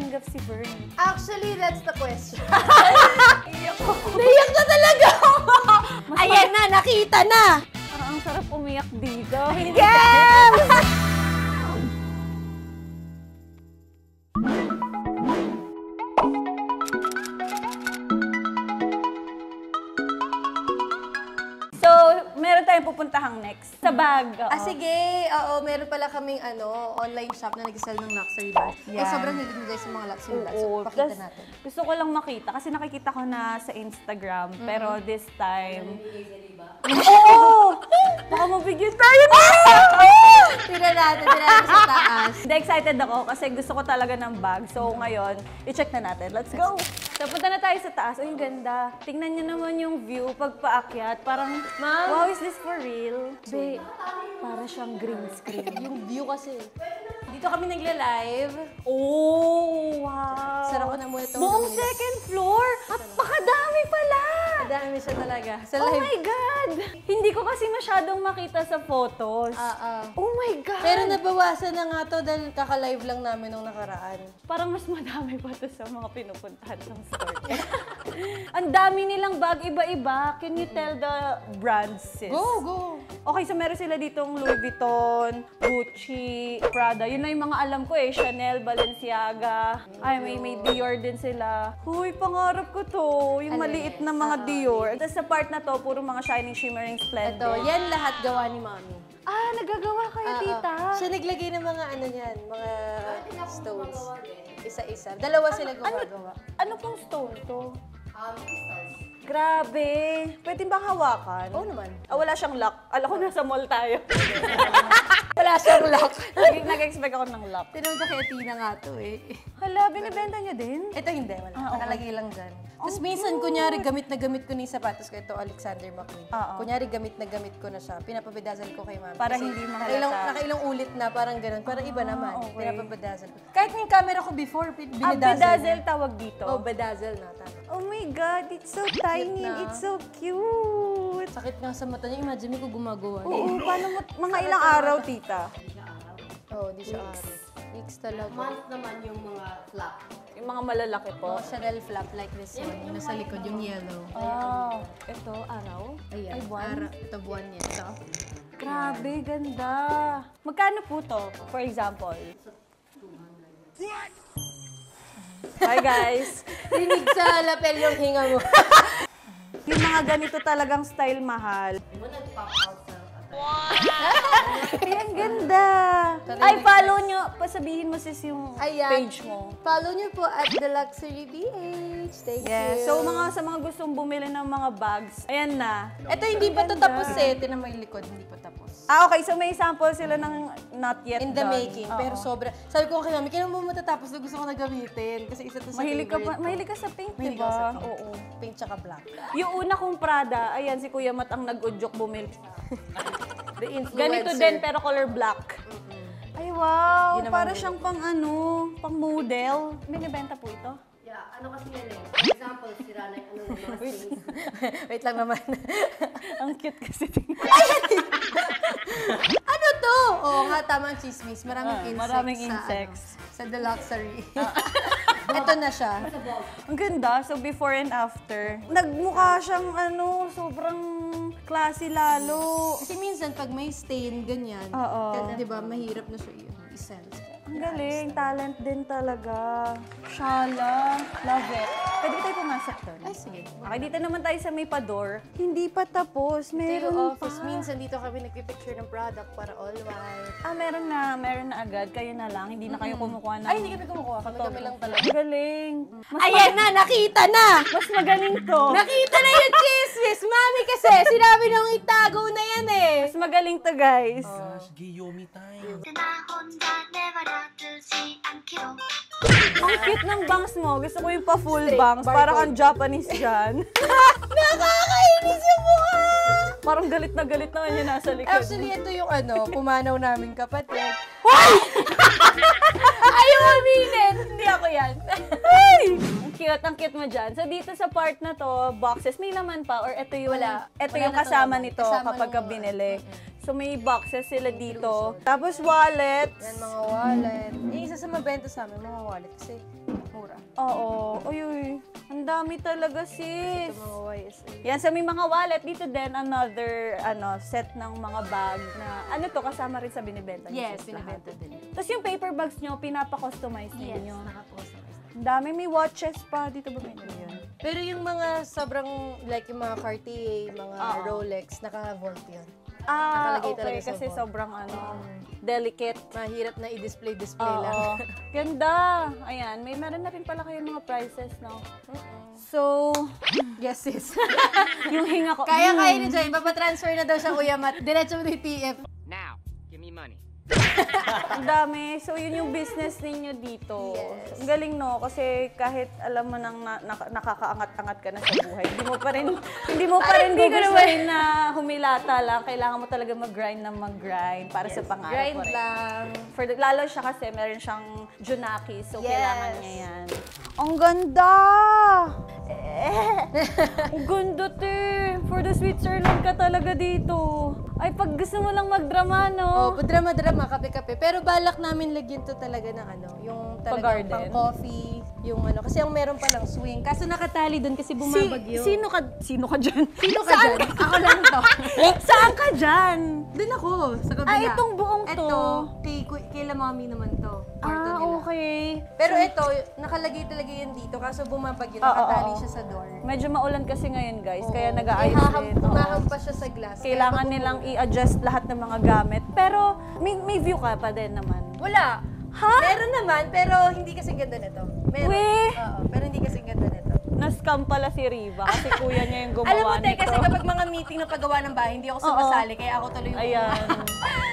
tumanggap si Bernie? Actually, that's the question. Naiyak na talaga ako! Ayan na, nakita na! Parang ang sarap umiyak dito. Yes! So, meron tayong pupuntahang next. Sa bag. Sige. Oo, meron pala kaming online shop na nag-sell ng luxury bag. Yan. Sobrang hilig nila sa mga luxury bags. So, pakita natin. Gusto ko lang makita kasi nakikita ko na sa Instagram. Pero this time... Oo! Baka mabigyan tayo na! Tira natin sa taas. Hindi, excited ako kasi gusto ko talaga ng bag. So ngayon, i-check na natin. Let's go! So punta na tayo sa taas. Oh, yung ganda. Tingnan niyo naman yung view pag paakyat. Parang, wow, is this for real? Be, para siyang green screen. Yung view kasi. Dito kami nagla-live. Oh, wow! Sara ko na muna itong buong second floor! Napakadami pala! Madami siya talaga. Sa Oh live. my God! Hindi ko kasi masyadong makita sa photos. Oh my God! Pero nabawasan na nga to dahil kaka-live lang namin nung nakaraan. Parang mas madami pa to sa mga pinupuntahan ng store. Ang dami nilang bag, iba-iba. Can you tell the brands, sis? Go! Okay, so meron sila ditong Louis Vuitton, Gucci, Prada. Yun na yung mga alam ko eh. Chanel, Balenciaga. Ay, may Dior din sila. Huy, pangarap ko to. Yung maliit na mga Dior. Tapos sa part na to, puro mga shining, shimmering, splendid. Ito, yan lahat gawa ni Mami. Ah, nagagawa kayo, tita? Siya naglagay ng mga mga stones. Isa-isa. Dalawa sila gumagawa. Ano pong stone to? Grabe. Pwede bang hawakan? Oo naman. Wala siyang lock. Alam ko nasa mall tayo. Wala siyang lock. Nag-expect ako ng lock. Tinawag na kay Tina nga to eh. Hala, binibenta niyo din? Ito hindi, wala. Okay. Nakalagay lang dyan. Tapos minsan, kunyari, gamit na gamit ko na yung sapatos ko. Ito, Alexander McQueen. Kunyari, gamit na gamit ko na siya. Pinapabidazal ko kay Mami. Para kasi hindi mahalata. nakailang ulit na, parang ganun. Para iba naman. Okay. Pinapabidazal ko. Kahit yung camera ko before, binidazzle. Bedazzle tawag dito? Oh, bedazzle na. Tama. Oh my God, it's so tiny. na. It's so cute. Sakit nga sa mata niya. Imagine mo kung gumagawa. Oo, paano mo, mga ilang araw, tita? Oo, di siya araw. Weeks talaga. Month naman yung mga flap. Yung mga malalaki po? Chanel flap like this one. Yung nasa likod, yung yellow. Oh, ito, araw? Ayan. Ay, buwan? Ito buwan niya. Ito. Grabe, ganda. Magkano po to, for example? Hi guys! Rinig sa lapel yung hinga mo. Yung mga ganito talagang style mahal. Di ba nag-pop out sa Ay, ang ganda! Ay, follow nyo. Pasabihin mo sis yung page mo. Follow nyo po at The Luxury BH. Thank you. So, sa mga gustong bumili ng mga bags, ayan na. Ito hindi pa to tapos eh. Ito na may likod, hindi pa tapos. Okay. So, may sample sila ng not yet In the done. making. Pero sobra. Sabi ko kay Mami, kailan mo matatapos na gusto ko na gamitin? Kasi isa to sa Mahilig ka favorite ko. sa pink, Mahilig diba? ako sa pink. Oo. Pink tsaka black. Yung una kong Prada, ayan, si Kuya Mat ang nag-udyok bumili. The influencer. Ganito din, pero color black. Ay, wow! Di naman Para din. siyang pang model. Binibenta po ito? Yeah, ano kasi yan eh. For example, sira na yung mga things. Wait lang naman. Ang cute kasi. Ano to? Oo nga, tama ang chismis. Maraming insects. Sa The Luxury. Ito na siya. Ang ganda. So, before and after. Nagmukha siyang sobrang classy lalo. Kasi minsan, pag may stain, ganyan. Oo. Di ba, mahirap na siya i-sense. Ang galing. Talent din talaga. Shala. Love it. Pwede ba tayo pumasok doon? Ay, sige. Okay, dito naman tayo sa may pador. Hindi pa tapos. Ito Meron yung pa. office. Minsan dito kami nagpipicture ng product para all white. Meron na agad. Kayo na lang. Hindi na kayo kumukuha ng... Ay, hindi kami kumukuha. Kami lang talaga. Ang galing. Ayan na! Nakita na! Mas magaling to. Nakita na yung chismis! Mami kasi, sinabi nung itago na yan eh. Mas magaling to, guys. Giyomi time. Ang cute ng bangs mo. Gusto ko yung pa-full bangs. Para kang Japanese dyan. Nakakainis yung mukha! Parang galit na galit naman yung nasa likod. Actually, ito yung pumanaw namin kapatid. Ayaw aminin! Hindi ako yan. Ay! Ang cute mo dyan. So, dito sa part na to, boxes, may laman pa? Or ito yung, Wala yung na kasama to, nito kasama kapag ka nung, binili? So, may boxes sila dito. Tapos, wallets. Yan, mga wallet. Yung isa sa mabenta sa amin, mga wallet. Kasi mura. Oo. Uy. Ang dami talaga, sis. Ito mga YSL. Yan, sa may mga wallet, dito din another set ng mga bag na, kasama rin sa binibenta niyo, Yes, sis, lahat. binibenta din. Tapos yung paper bags nyo, pinapa-customize Yes, ninyo. naka-customize. Ang dami, may watches pa. Dito ba meron yun? Pero yung mga sobrang, like yung mga Cartier, mga Oo. Rolex, naka-vault yun. Ah, Nakalagay talaga okay. sa Kasi vault. sobrang delicate. Mahirap na i-display Oo. lang. Ganda. Ayan, meron na rin pala kayo mga prices, no? So, Yes, sis. yung hinga ko. Kaya ni Joy, papatransfer na daw siya Kuya Matt. Diretso mo yung TF. Now, give me money. Ang dami. So, yun yung business ninyo dito. Yes. Ang galing, no? Kasi kahit alam mo nang nakakaangat-angat ka na sa buhay, hindi mo pa rin gugustuhin na humilata lang. Kailangan mo talaga mag-grind na mag-grind para sa pangarap Grind mo rin. lang. Lalo siya kasi meron siyang Junaki, so Yes. kailangan niya yan. Ang ganda! Ang ganda, te! For the Switzerland ka talaga dito. Ay, pag gusto mo lang magdrama, no? Oh, drama-drama, kape-kape. Pero balak namin lagyan to talaga ng yung talagang Pag-garden? pang-coffee, yung kasi ang meron palang swing. Kaso nakatali doon kasi bumabagyo. Sino ka dyan? Sino ka dyan? Ako lang to. Saan ka dyan? Doon ako, sa kabila. Ah, itong buong to? Ito, kay Mami naman to. Kwarto nila. Okay. Pero ito, nakalagay talaga yan dito. Kaso bumabagyo, nakatali siya sa door. Medyo maulan kasi ngayon, guys, kaya Oo. nag-aayos din. Oo. Humahampas siya sa glass. Kailangan nilang i-adjust lahat ng mga gamit. Pero may view ka pa din naman. Wala. Ha? Meron naman, pero hindi kasing ganda nito. Meron. Weh! Oo, pero hindi kasing ganda nito. Na-scam pala si Riva kasi kuya niya yung gumawa Alam mo, te, nito. kasi kapag mga meeting na paggawa ng bahay, hindi ako sumasali, kaya ako tuloy yung Ayan.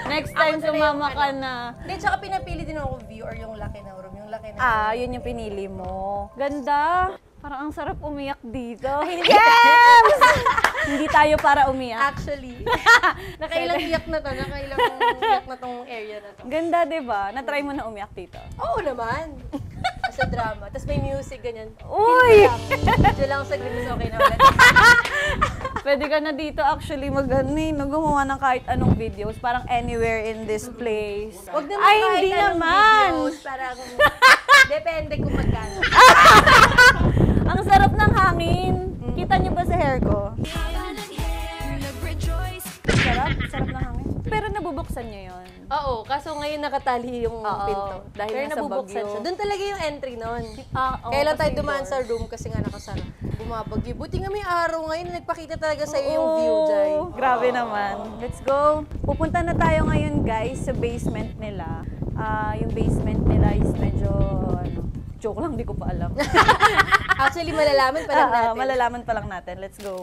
Next time, tuloy sumama yung ka na. Hindi, tsaka pinapili din ako view or yung laki na room. Yung laki na Ah, yun yung pinili mo. Ganda. Parang ang sarap umiyak dito. Yes! Hindi tayo para umiyak. Actually. Nakailang iyak na to. Nakailang iyak na tong area na to. Ganda, di ba? Na-try mo na umiyak dito. Oo naman. Sa drama. Tapos may music, ganyan. Uy! Diyan lang sa grimis, okay na ulit. Pwede ka na dito actually gumawa ng kahit anong videos. Parang anywhere in this place. Huwag naman Ay, kahit hindi anong naman! videos, parang depende kung magkano. Ang sarap ng hangin. Kita niyo ba sa hair ko? Sarap ng hangin. Pero nabubuksan niyo yun. Oo, kaso ngayon nakatali yung pinto. dahil Pero nasa nabubuksan bagyo. siya. Doon talaga yung entry nun. Oo, Kailan tayo kasi dumaan door. sa room kasi nga nakasara. Bumabagyo. Buti nga may araw ngayon, nagpakita talaga sa iyo yung view, Jai. Grabe naman. Let's go. Pupunta na tayo ngayon, guys, sa basement nila. Yung basement nila is medyo, joke lang, di ko pa alam. Actually, malalaman pa lang natin. Malalaman pa lang natin. Let's go.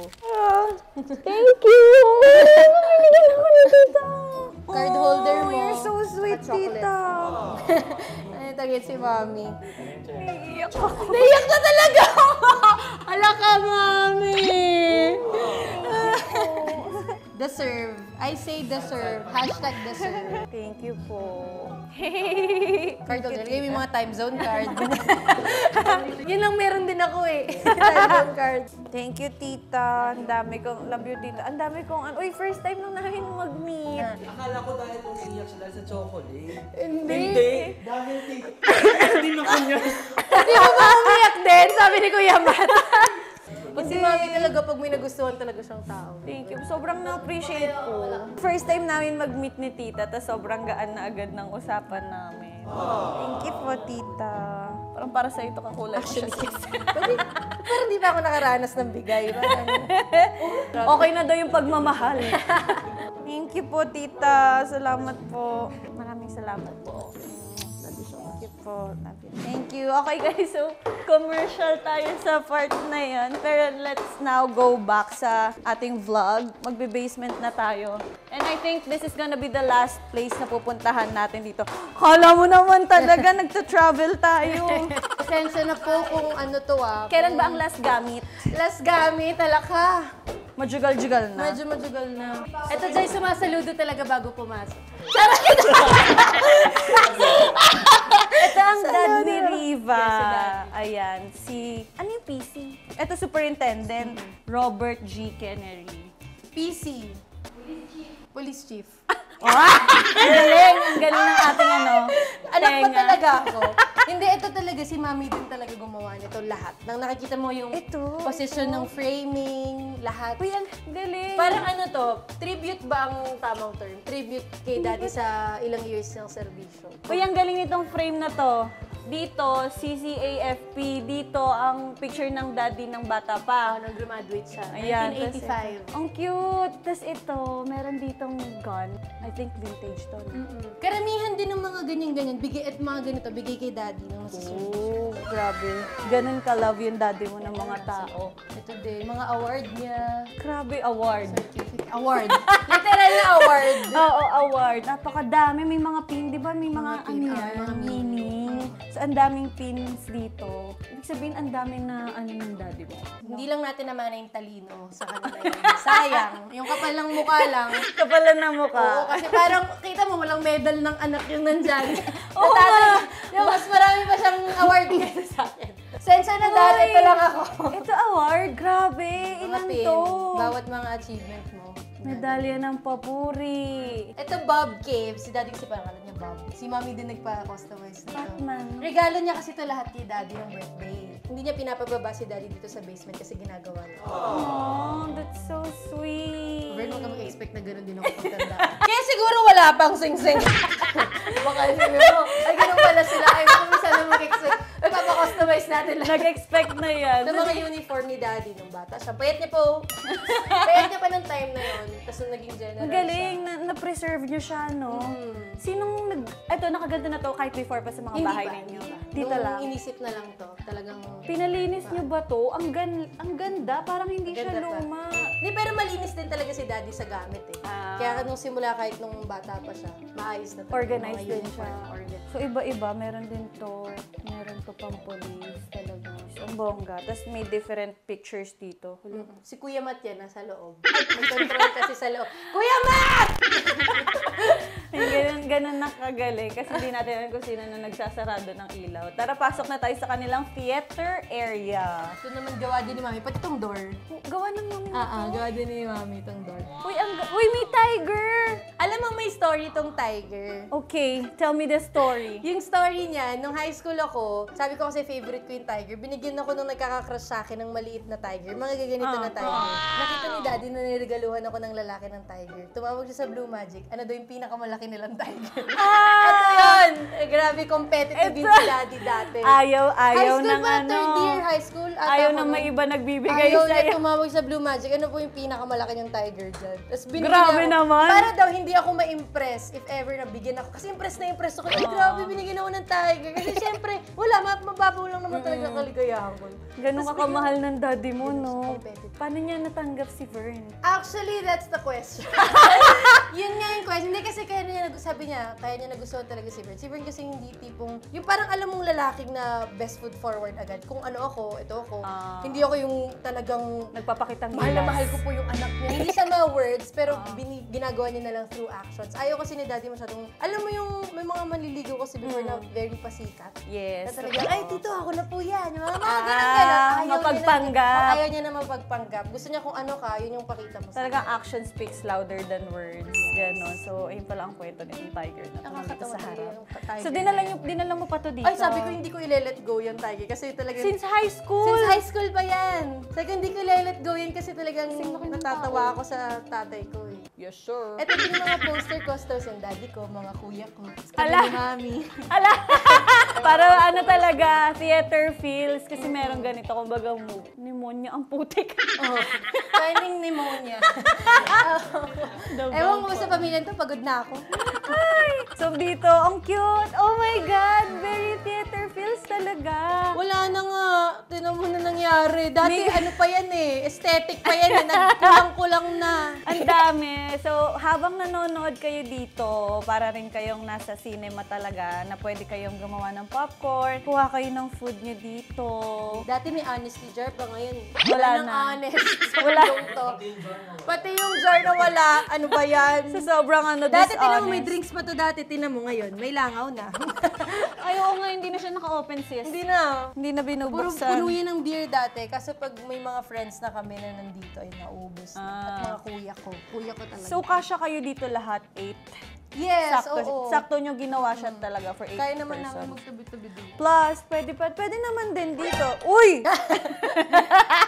Thank you! Binigyan ako ni tita. Card holder mo. You're so sweet, At chocolate. tita. Ano tagit si Mami? Naiiyak ako. Naiyak na talaga! Ala ka, Mami! Deserve. I say deserve. Hashtag deserve. Thank you po. Card holder. May mga time zone card. Yun lang meron din ako eh. Time zone card. Thank you, tita. Ang dami kong, love you, tita. Ang dami kong, uy, first time nung namin mag-meet. Akala ko dahil umiiyak siya dahil sa chocolate. Hindi. Dahil hindi na ko niya. Hindi mo ba umiyak din? Sabi ni Kuya Matt. Pag si Mami talaga, pag may nagustuhan talaga siyang tao. Thank you. Sobrang na-appreciate ko. First time namin mag-meet ni tita, tapos sobrang gaan na agad ng usapan namin. Thank you po, tita. Parang para sa ito kakulay ko siya. Parang di pa ako nakaranas ng bigay. Parang, Okay na daw yung pagmamahal. Thank you po, tita. Salamat po. Maraming salamat po. Thank you po. Thank you. Okay guys, so commercial tayo sa part na yan. Pero let's now go back sa ating vlog. Magbe-basement na tayo. And I think this is gonna be the last place na pupuntahan natin dito. Kala mo naman talaga, nagta-travel tayo. pasensya na po kung ano to ah. Kailan ba ang last gamit? Last gamit, alaka. Majugal-jugal na. Medyo majugal na. Ito, Jai, sumasaludo talaga bago pumasok. Ito ang dad ni Riva. Ayan, ano yung PC? Ito, Superintendent Robert G. Kennedy. PC. Police Chief. Ang galing ng ating Anak pa tenga. talaga ako. Hindi, ito talaga si Mami din talaga gumawa nito lahat. Nang nakikita mo yung position ng framing, lahat. Uy, ang galing. Parang ano to, tribute ba ang tamang term? Tribute kay Daddy sa ilang years ng serbisyo. Uy, ang galing nitong frame na to. Dito, CCAFP. Dito, ang picture ng daddy ng bata pa. Nang graduate siya. Ayan, 1985. Ang cute. Tapos ito, meron ditong gun. I think vintage to. No? Karamihan din ng mga ganyan-ganyan, bigay at mga ganito, bigay kay Daddy nung nasa-service. Oh, grabe. Ganun ka-love yung daddy mo ng mga tao. Ito din, mga award niya. Grabe, award. Award. Literal na award. Oo, award. Napakadami. May mga pin, di ba? May mga, pin, ano yan, mga meaning. So, ang daming pins dito. Ibig sabihin, ang dami na ano ng daddy mo. Hindi lang natin naman yung talino sa kanila yun. Sayang. Yung kapal ng mukha lang. Kapalan na mukha. Oo, kasi parang, kita mo, walang medal ng anak yung nandyan. Oo nga. Yung mas marami pa siyang award kaysa sa akin. Sensor na dahil, ito lang ako. Ito award, grabe. Ilan Pin, to? bawat mga achievement mo. Medalya ng papuri. Ito Bob Cave. Si Daddy kasi parang alam niya Bob. Si Mami din nagpa-customize nito. Batman. Regalo niya kasi ito lahat kay Daddy ng birthday. Hindi niya pinapababa si Daddy dito sa basement kasi ginagawa niya. Oh, that's so sweet. Vern, huwag ka mag-expect na gano'n din ako pagtanda. Kaya siguro wala pang sing-sing. Baka sabi mo, ay ganun pala sila. Ay, kung sana mag-expect. Ay, papakustomize natin lahat. Nag-expect na yan. Sa mga uniform ni Daddy nung bata siya. Payat niya po. Payat niya pa ng time na yun. Tapos nung naging general Ang galing, na-preserve niyo siya, no? Sinong eto, nakaganto na to kahit before pa sa mga Hindi bahay pa, ninyo? hindi pa. Dito Nung lang. inisip na lang to, talagang... Pinalinis niyo ba to? Ang ganda, parang hindi siya Ganda pa. luma. Hindi, pero malinis din talaga si Daddy sa gamit eh. Ah. Kaya nung simula kahit nung bata pa siya, maayos na talaga. Organized mga din uniform. siya. So, iba-iba. Meron din to. Meron to pang police talaga. So, ang bongga. Tapos may different pictures dito. Si Kuya Matt yan, nasa loob. May-control kasi sa loob. Kuya Matt! Ganun nakagaling. Kasi hindi natin alam kung sino na nagsasarado ng ilaw. Tara, pasok na tayo sa kanilang theater area. Ito naman gawa din ni Mami. Pati itong door. Gawa ng mami mo to. Gawa din ni Mami itong door. Uy, may tiger! Alam mo may story itong tiger. Okay, tell me the story. Yung story niya, nung high school ako, sabi ko kasi favorite ko yung tiger. Binigyan ako nung nagkakakrush sa akin ng maliit na tiger. Mga gaganito na tiger. Nakita ni Daddy na niregaluhan ako ng lalaki ng tiger. Tumawag siya sa Blue Magic. Ano daw yung pinakamalaki nilang tiger? Ito yun! Grabe, competitive yung si Daddy dati. Ayaw High school ng ba? ano. Third year high school? Ayaw nang may iba nagbibigay Ayaw niya sa'yo. tumawag sa Blue Magic. Ano po yung pinakamalaki niyang tiger dyan? Tapos binigyan Grabe niya ako. naman. Para daw hindi ako ma-impress if ever nabigyan ako. Kasi impress ako. Ay, grabe, binigyan ako ng tiger. Kasi syempre, wala, mababaw lang naman talaga ang kaligayahan ko. Ganun ka kamahal ng daddy mo, no? competitive. Paano niya natanggap si Vern? Actually, that's the question. Yun nga yung question. Hindi kasi kaya niya, sabi niya, kaya niya nagustuhan talaga si Vern. Si Vern kasi hindi tipong, yung parang alam mong lalaking na best foot forward agad. Kung ano ako, ito ako. Hindi ako yung talagang Nagpapakitang mahal na gilas. mahal ko po yung anak niya. Hindi sa mga words, pero ginagawa niya na lang through actions. Ayaw kasi ni Daddy masyadong, alam mo yung may mga manliligaw kasi before na very pasikat. Yes. Na talaga, ay, tito, ako na po yan. Yung mga ganun-ganun. mapagpanggap. Ayaw niya na mapagpanggap. Gusto niya kung ano ka, yun yung pakita mo sa Talagang action speaks louder than words. Ganon. So, ayun pala ang kwento nitong tiger na pumunta Nakakatawa sa talaga harap. yung tiger So, na dinala mo pa to dito. Ay, sabi ko hindi ko i-let go yung tiger kasi talagang... Since high school. Since high school pa yan. Sabi ko hindi ko i-let go yan kasi talagang natatawa ako sa tatay ko eh. Yes, sure. Ito din yung mga poster costers yung daddy ko, mga kuya ko. Ala! Kami ni mami. Ala! Para ano talaga, theater feels. Kasi meron ganito, kumbaga, pneumonia ang putik. Oh, finding pneumonia. Ewan ko sa pamilya to, pagod na ako. Ay! So dito, ang cute! Oh my God! Very theater feels talaga. Wala na nga. Tinan mo na nangyari. Dati ano pa yan eh. Aesthetic pa yan eh. Nagkulang-kulang na. Ang dami. So, habang nanonood kayo dito, para rin kayong nasa cinema talaga, na pwede kayong gumawa ng popcorn, kuha kayo ng food nyo dito. Dati may honesty jar pa ngayon. Wala nang na. honest. Sa Wala. mundong to. Pati yung jar na wala. Ano ba yan? So, sobrang ano, Dati tinan mo, may dishonest. drinks pa to dati. Tinan mo ngayon. May langaw na. Ay, oo nga, hindi na siya naka-open sis. Hindi na. Hindi na Puro binubuksan. puno yan ng beer dati. Kasi pag may mga friends na kami na nandito, ay naubos na. At mga kuya ko. Kuya ko talaga. So, kasya kayo dito lahat, 8? Yes, sakto, oo. sakto nyo ginawa siya talaga for 8 Kaya naman person. namin magtabi-tabi dito. Plus, pwede naman din dito. Uy!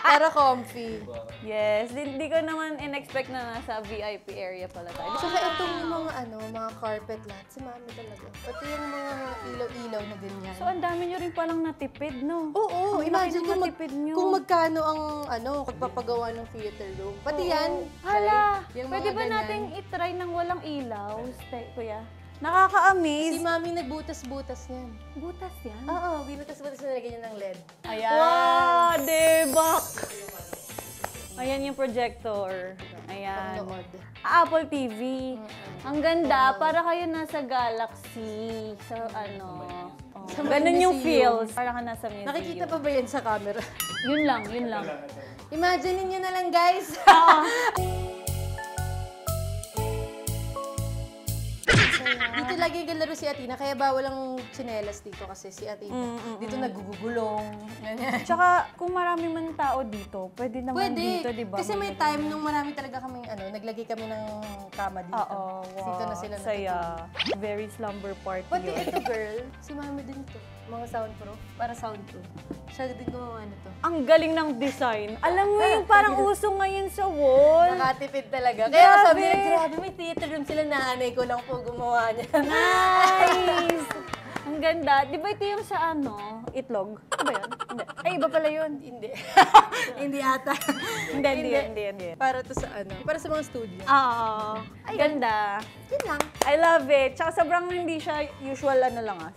Para comfy. Yes, di ko naman in-expect na nasa VIP area pala tayo. Saka itong mga mga carpet lahat, si mami talaga. Pati yung mga ilaw-ilaw na ganyan. So, ang dami nyo rin palang natipid, no? Oo, Ang imagine laki ng natipid nyo. kung magkano ang pagpapagawa ng theater room. Pati yan. Hala, yung pwede mga ba ganyan. nating itry ng walang ilaw, kuya? Si Nakaka-amaze. mami nagbutas-butas niyan. Butas yan. Oo, binutas-butas na nilagyan niya ng LED. Ayan. Wow, debak! Ayan yung projector. Ayan. Panood. Apple TV. Ang ganda, para kayo nasa Galaxy. Sa ano. Oh. Sa Ganun yung museum. feels. Para ka nasa museum. Nakikita pa ba yan sa camera? Yun lang, yun lang. Imagine niyo na lang, guys. Dito lagi galaro si Athena, kaya bawal ang tsinelas dito kasi si Athena. Dito nagugugulong. Ganyan. Tsaka, kung marami man tao dito, pwede naman dito, di ba? Kasi may time nung marami talaga kaming naglagay kami ng kama dito. Oo, wow. Dito na sila Saya. Very slumber party Pati yun. ito, girl, si mami din to. Mga soundproof. Para soundproof. Siya din gumawa nito. Ang galing ng design. Alam mo yung parang uso ngayon sa wall. Nakatipid talaga. Kaya Grabe. sabi niya, grabe, may theater room sila. Nanay ko lang po gumawa niya. Nice! Ang ganda. Di ba ito yung sa ano? Itlog? Ano ba yun? Hindi. Ay, iba pala yun. Hindi. Hindi ata. Hindi. Para to sa para sa mga studio. Oo. Ganda. Yun lang. I love it. Tsaka sobrang hindi siya usual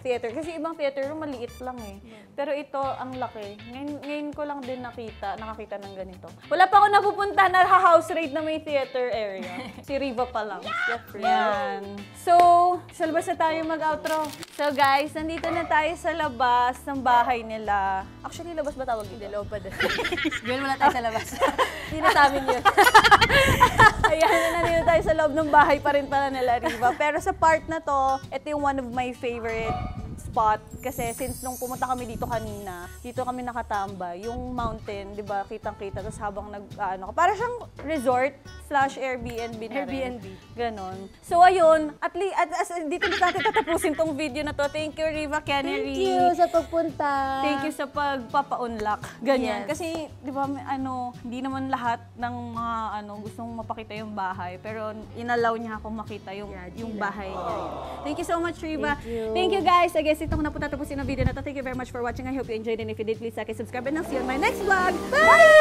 theater. Kasi ibang theater room, maliit lang eh. Pero ito, ang laki. Ngayon ko lang din nakakita ng ganito. Wala pa ako napupunta na house raid na may theater area. Si Riva pa lang. Yan. So, sa labas na tayo mag-outro. So guys, nandito na tayo sa labas ng bahay nila. Actually, labas ba tawag dito? Loob pa din. Girl, wala tayo sa labas. Hindi na sa amin yun. Ayan, nandito tayo sa loob ng bahay pa rin pala nila Riva. Pero sa part na to, ito yung one of my favorite spot. Kasi since nung pumunta kami dito kanina, dito kami nakatambay. Yung mountain, di ba, kitang-kita. Tapos habang para siyang resort / Airbnb na rin. Airbnb. Ganon. So ayun, dito na natin tatapusin tong video na to. Thank you, Riva Canary. Thank you sa pagpunta. Thank you sa pagpapa-unlock. Ganyan. Yes. Kasi, di ba, hindi naman lahat ng mga gustong mapakita yung bahay. Pero inalaw niya akong makita yung bahay niya. Thank you so much, Riva. Thank you, guys. I guess ito ko na po tatapusin ang video na to. Thank you very much for watching. I hope you enjoyed, and if you did, please like and subscribe, and I'll see you on my next vlog. Bye!